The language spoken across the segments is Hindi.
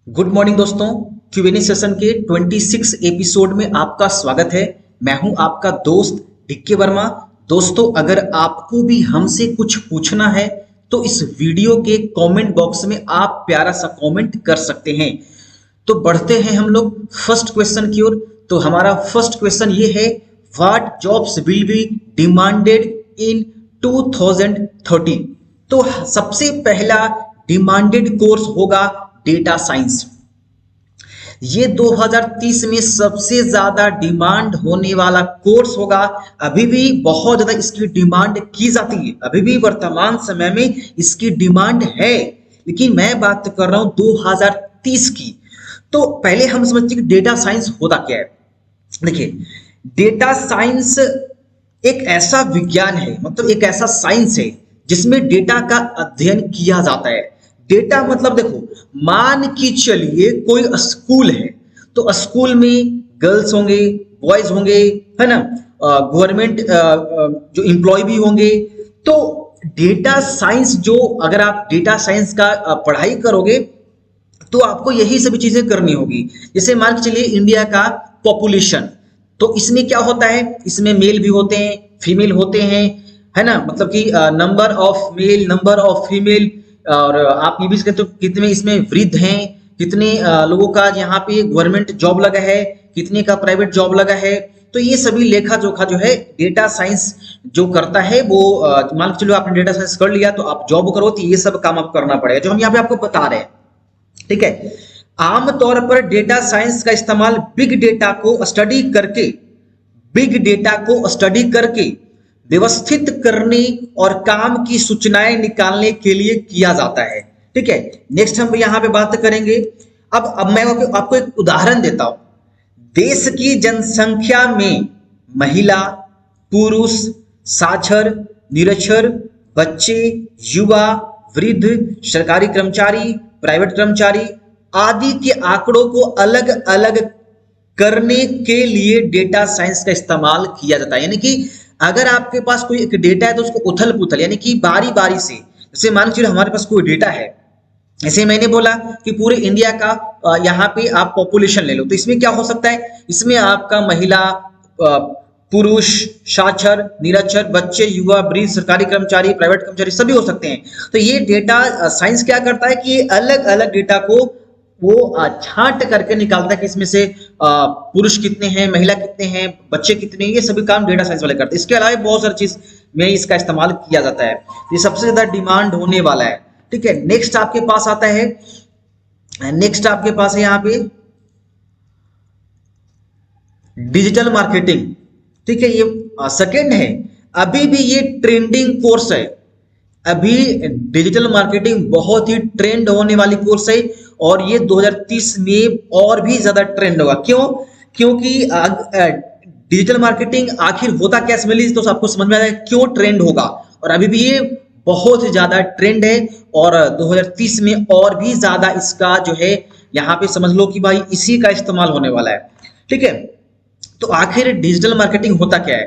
गुड मॉर्निंग दोस्तों। क्यूएनए सेशन के 26 एपिसोड में आपका स्वागत है। मैं हूं आपका दोस्त डिक्के वर्मा। दोस्तों, अगर आपको भी हमसे कुछ पूछना है तो इस वीडियो के कमेंट बॉक्स में आप प्यारा सा कमेंट कर सकते हैं। तो बढ़ते हैं हम लोग फर्स्ट क्वेश्चन की ओर। तो हमारा फर्स्ट क्वेश्चन ये है, what jobs will be demanded in 2030। तो सबसे पहला डिमांडेड कोर्स होगा डेटा साइंस। ये 2030 में सबसे ज्यादा डिमांड होने वाला कोर्स होगा। अभी भी बहुत ज्यादा इसकी डिमांड की जाती है, अभी भी वर्तमान समय में इसकी डिमांड है, लेकिन मैं बात कर रहा हूं 2030 की। तो पहले हम समझते हैं कि डेटा साइंस होता क्या है। देखिए, डेटा साइंस एक ऐसा विज्ञान है, मतलब एक ऐसा साइंस है जिसमें डेटा का अध्ययन किया जाता है। डेटा मतलब देखो, मान के चलिए कोई स्कूल है, तो स्कूल में गर्ल्स होंगे, बॉयज होंगे, है ना, गवर्नमेंट जो एम्प्लॉय भी होंगे। तो डेटा साइंस जो, अगर आप डेटा साइंस का पढ़ाई करोगे तो आपको यही सभी चीजें करनी होगी। जैसे मान के चलिए इंडिया का पॉपुलेशन, तो इसमें क्या होता है, इसमें मेल भी होते हैं, फीमेल होते हैं, है ना, मतलब कि number of male, number of female. और आप ये भी कहते हो कितने इसमें वृद्ध हैं, कितने लोगों का यहाँ पे गवर्नमेंट जॉब लगा है, कितने का प्राइवेट जॉब लगा है। तो ये सभी लेखा जोखा जो है डेटा साइंस जो करता है वो, मान के चलो आपने डेटा साइंस कर लिया तो आप जॉब करो, तो ये सब काम आपको करना पड़ेगा जो हम यहाँ पे आपको बता रहे हैं। ठीक है। आमतौर पर डेटा साइंस का इस्तेमाल बिग डेटा को स्टडी करके व्यवस्थित करने और काम की सूचनाएं निकालने के लिए किया जाता है। ठीक है। नेक्स्ट हम यहाँ पे बात करेंगे। अब मैं आपको एक उदाहरण देता हूं। देश की जनसंख्या में महिला, पुरुष, साक्षर, निरक्षर, बच्चे, युवा, वृद्ध, सरकारी कर्मचारी, प्राइवेट कर्मचारी आदि के आंकड़ों को अलग अलग करने के लिए डेटा साइंस का इस्तेमाल किया जाता है। यानी कि अगर आपके पास कोई एक डेटा है तो उसको उथल पुथल, यानी कि बारी बारी से, जैसे मान लीजिए हमारे पास कोई डेटा है, जैसे मैंने बोला कि पूरे इंडिया का यहाँ पे आप पॉपुलेशन ले लो, तो इसमें क्या हो सकता है, इसमें आपका महिला, पुरुष, साक्षर, निरक्षर, बच्चे, युवा, वृद्ध, सरकारी कर्मचारी, प्राइवेट कर्मचारी सभी हो सकते हैं। तो ये डेटा साइंस क्या करता है कि ये अलग अलग डेटा को वो छांट करके निकालता है कि इसमें से पुरुष कितने हैं, महिला कितने हैं, बच्चे कितने हैं। ये सभी काम डेटा साइंस वाले करते हैं। इसके अलावा बहुत सारी चीज में इसका इस्तेमाल किया जाता है। ये सबसे ज्यादा डिमांड होने वाला है। ठीक है। नेक्स्ट आपके पास आता है, नेक्स्ट आपके पास है यहाँ पे डिजिटल मार्केटिंग। ठीक है, ये सेकेंड है। अभी भी ये ट्रेंडिंग कोर्स है। अभी डिजिटल मार्केटिंग बहुत ही ट्रेंड होने वाली कोर्स है और ये 2030 में और भी ज्यादा ट्रेंड होगा। क्यों? क्योंकि डिजिटल मार्केटिंग आखिर होता क्या, समझ लीजिए तो आपको समझ में आ जाएगा क्यों ट्रेंड होगा। और अभी भी ये बहुत ही ज्यादा ट्रेंड है और 2030 में और भी ज्यादा इसका जो है, यहाँ पे समझ लो कि भाई इसी का इस्तेमाल होने वाला है। ठीक है। तो आखिर डिजिटल मार्केटिंग होता क्या है?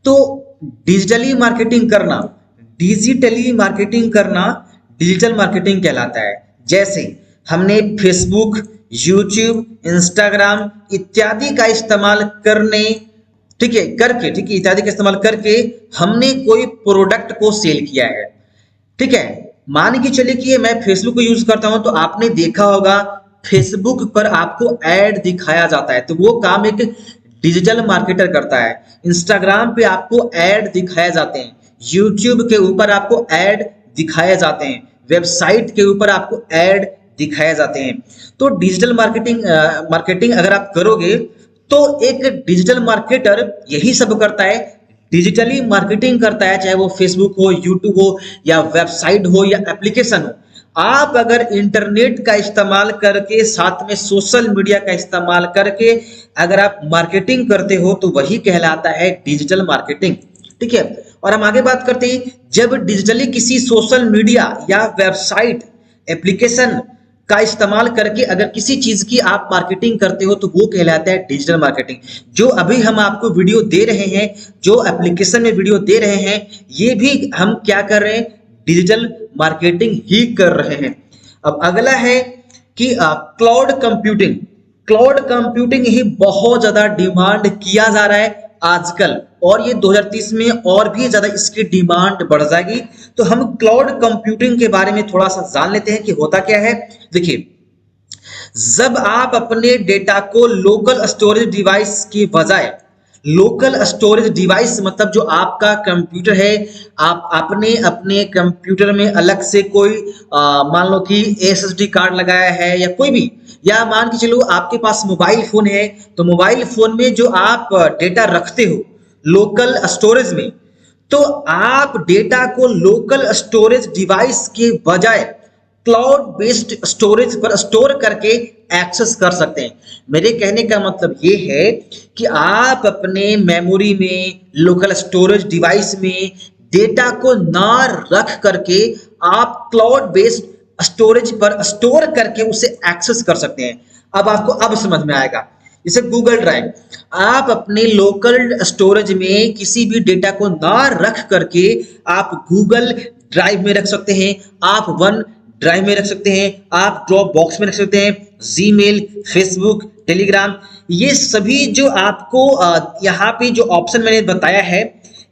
तो डिजिटली मार्केटिंग करना डिजिटल मार्केटिंग कहलाता है। जैसे हमने फेसबुक, यूट्यूब, इंस्टाग्राम इत्यादि का इस्तेमाल इत्यादि का इस्तेमाल करके हमने कोई प्रोडक्ट को सेल किया है। ठीक है। मान के चलिए कि मैं फेसबुक को यूज करता हूं, तो आपने देखा होगा फेसबुक पर आपको ऐड दिखाया जाता है, तो वो काम एक डिजिटल मार्केटर करता है। इंस्टाग्राम पे आपको ऐड दिखाए जाते हैं, यूट्यूब के ऊपर आपको ऐड दिखाए जाते हैं, वेबसाइट के ऊपर आपको ऐड दिखाए जाते हैं। तो डिजिटल मार्केटिंग अगर आप करोगे तो एक डिजिटल मार्केटर यही सब करता है, डिजिटली मार्केटिंग करता है, चाहे वो फेसबुक हो, यूट्यूब हो, या वेबसाइट हो, या एप्लीकेशन हो। आप अगर इंटरनेट का इस्तेमाल करके, साथ में सोशल मीडिया का इस्तेमाल करके अगर आप मार्केटिंग करते हो तो वही कहलाता है डिजिटल मार्केटिंग। ठीक है। और हम आगे बात करते हैं, जब डिजिटली किसी सोशल मीडिया या वेबसाइट, एप्लीकेशन का इस्तेमाल करके अगर किसी चीज की आप मार्केटिंग करते हो तो वो कहलाता है डिजिटल मार्केटिंग। जो अभी हम आपको वीडियो दे रहे हैं, जो एप्लीकेशन में वीडियो दे रहे हैं, ये भी हम क्या कर रहे हैं, डिजिटल मार्केटिंग ही कर रहे हैं। अब अगला है कि क्लाउड कंप्यूटिंग ही बहुत ज्यादा डिमांड किया जा रहा है आजकल, और ये 2030 में और भी ज्यादा इसकी डिमांड बढ़ जाएगी। तो हम क्लाउड कंप्यूटिंग के बारे में थोड़ा सा जान लेते हैं कि होता क्या है। देखिए, जब आप अपने डेटा को लोकल स्टोरेज डिवाइस की बजाय, लोकल स्टोरेज डिवाइस मतलब जो आपका कंप्यूटर है, आप अपने अपने कंप्यूटर में अलग से कोई मान लो कि एसएसडी कार्ड लगाया है या कोई भी, या मान के चलो आपके पास मोबाइल फोन है, तो मोबाइल फोन में जो आप डेटा रखते हो लोकल स्टोरेज में, तो आप डेटा को लोकल स्टोरेज डिवाइस के बजाय क्लाउड बेस्ड स्टोरेज पर स्टोर करके एक्सेस कर सकते हैं। मेरे कहने का मतलब ये है कि आप अपने मेमोरी में, लोकल स्टोरेज डिवाइस में डेटा को ना रख करके आप क्लाउड बेस्ड स्टोरेज पर स्टोर करके उसे एक्सेस कर सकते हैं। अब आपको अब समझ में आएगा। जैसे गूगल ड्राइव, आप अपने लोकल स्टोरेज में किसी भी डेटा को ना रख करके आप गूगल ड्राइव में रख सकते हैं, आप वन ड्राइव में रख सकते हैं, आप ड्रॉप बॉक्स में रख सकते हैं, जीमेल, फेसबुक, टेलीग्राम, ये सभी जो आपको यहाँ पे जो ऑप्शन मैंने बताया है,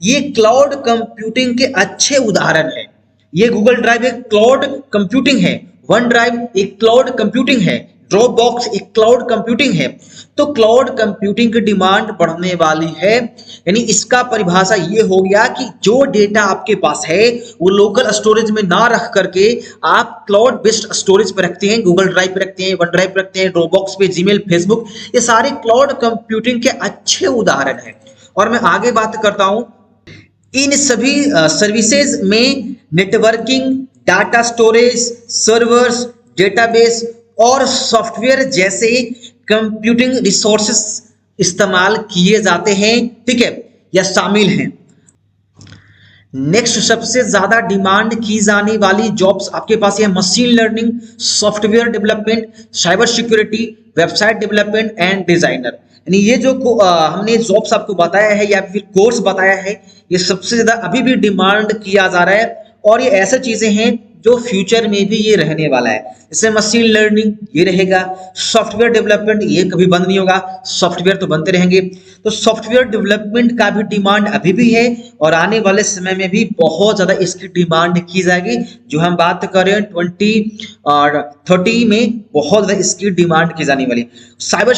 ये क्लाउड कंप्यूटिंग के अच्छे उदाहरण है। ये गूगल ड्राइव एक क्लाउड कंप्यूटिंग है, वन ड्राइव एक क्लाउड कंप्यूटिंग है, ड्रॉप बॉक्स एक क्लाउड कंप्यूटिंग है। तो क्लाउड कंप्यूटिंग की डिमांड बढ़ने वाली है, यानी इसका परिभाषा ये हो गया कि जो डेटा आपके पास है वो लोकल स्टोरेज में ना रख करके आप क्लाउड बेस्ड स्टोरेज पे रखते हैं, गूगल ड्राइव पे रखते हैं, वन ड्राइव पे रखते हैं, ड्रॉप बॉक्स पे, जीमेल, फेसबुक, ये सारे क्लाउड कंप्यूटिंग के अच्छे उदाहरण हैं। और मैं आगे बात करता हूं, इन सभी सर्विसेज में networking, data storage, servers, database और सॉफ्टवेयर जैसे कंप्यूटिंग रिसोर्सेस इस्तेमाल किए जाते हैं, ठीक है, या शामिल हैं। नेक्स्ट सबसे ज्यादा डिमांड की जाने वाली जॉब्स आपके पास ये machine learning, software development, cyber security, website development and designer. यानी ये जो हमने जॉब्स आपको बताया है या फिर कोर्स बताया है, ये सबसे ज्यादा अभी भी डिमांड किया जा रहा है, और ये ऐसे चीजें हैं जो फ्यूचर में भी ये रहने वाला है। जैसे मशीन लर्निंग ये रहेगा, सॉफ्टवेयर डेवलपमेंट ये कभी बंद नहीं होगा, सॉफ्टवेयर तो बनते रहेंगे। तो सॉफ्टवेयर डेवलपमेंट का भी डिमांड अभी भी है और आने वाले समय में भी बहुत ज्यादा इसकी डिमांड की जाएगी। जो हम बात कर रहे हैं 2030 में बहुत ज्यादा इसकी डिमांड की जाने वाली। साइबर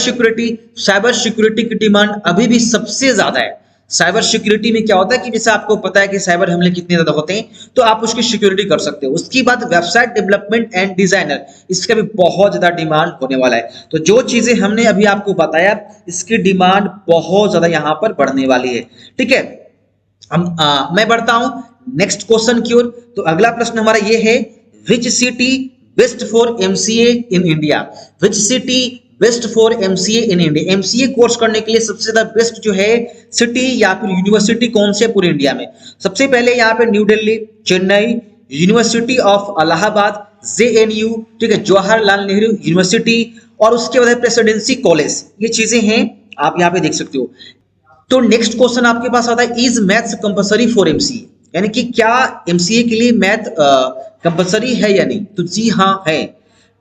सिक्योरिटी की डिमांड अभी भी सबसे ज्यादा है। साइबर सिक्योरिटी में क्या होता है कि जैसे आपको पता है कि साइबर हमले कितने ज्यादा होते हैं, तो आप उसकी सिक्योरिटी कर सकते हो। उसकी बाद वेबसाइट डेवलपमेंट एंड डिजाइनर, इसका भी बहुत ज्यादा डिमांड होने वाला है। तो जो चीजें हमने अभी आपको बताया, इसकी डिमांड बहुत ज्यादा यहाँ पर बढ़ने वाली है, ठीक है। मैं बढ़ता हूं नेक्स्ट क्वेश्चन की ओर। तो अगला प्रश्न हमारा ये है, which city best for MCA in India? Which city best for MCA in India? MCA course करने के लिए सबसे ज्यादा बेस्ट जो है सिटी या फिर यूनिवर्सिटी कौन से पूरे इंडिया में? सबसे पहले यहाँ पे new Delhi, Chennai, university of Allahabad, JNU, ठीक है, जवाहरलाल नेहरू यूनिवर्सिटी, और उसके बाद प्रेसिडेंसी कॉलेज। ये चीजें हैं, आप यहाँ पे देख सकते हो। तो नेक्स्ट क्वेश्चन आपके पास आता है, is maths compulsory for MCA? यानी कि क्या एमसीए के लिए मैथ कंपलसरी है या नहीं? तो जी हाँ है।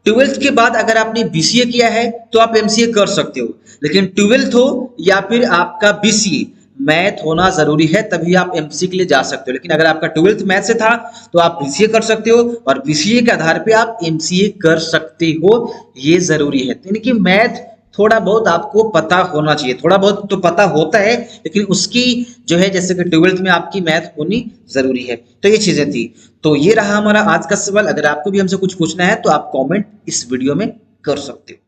12th के बाद अगर आपने बीसीए किया है तो आप एमसीए कर सकते हो, लेकिन 12th हो या फिर आपका बीसीए, मैथ होना जरूरी है, तभी आप एमसीए के लिए जा सकते हो। लेकिन अगर आपका 12th मैथ से था तो आप बीसीए कर सकते हो, और बीसीए के आधार पे आप एमसीए कर सकते हो, ये जरूरी है। यानी कि मैथ थोड़ा बहुत आपको पता होना चाहिए, थोड़ा बहुत तो पता होता है, लेकिन उसकी जो है जैसे कि 12th में आपकी मैथ होनी जरूरी है। तो ये चीजें थी। तो ये रहा हमारा आज का सवाल। अगर आपको भी हमसे कुछ पूछना है तो आप कमेंट इस वीडियो में कर सकते हो।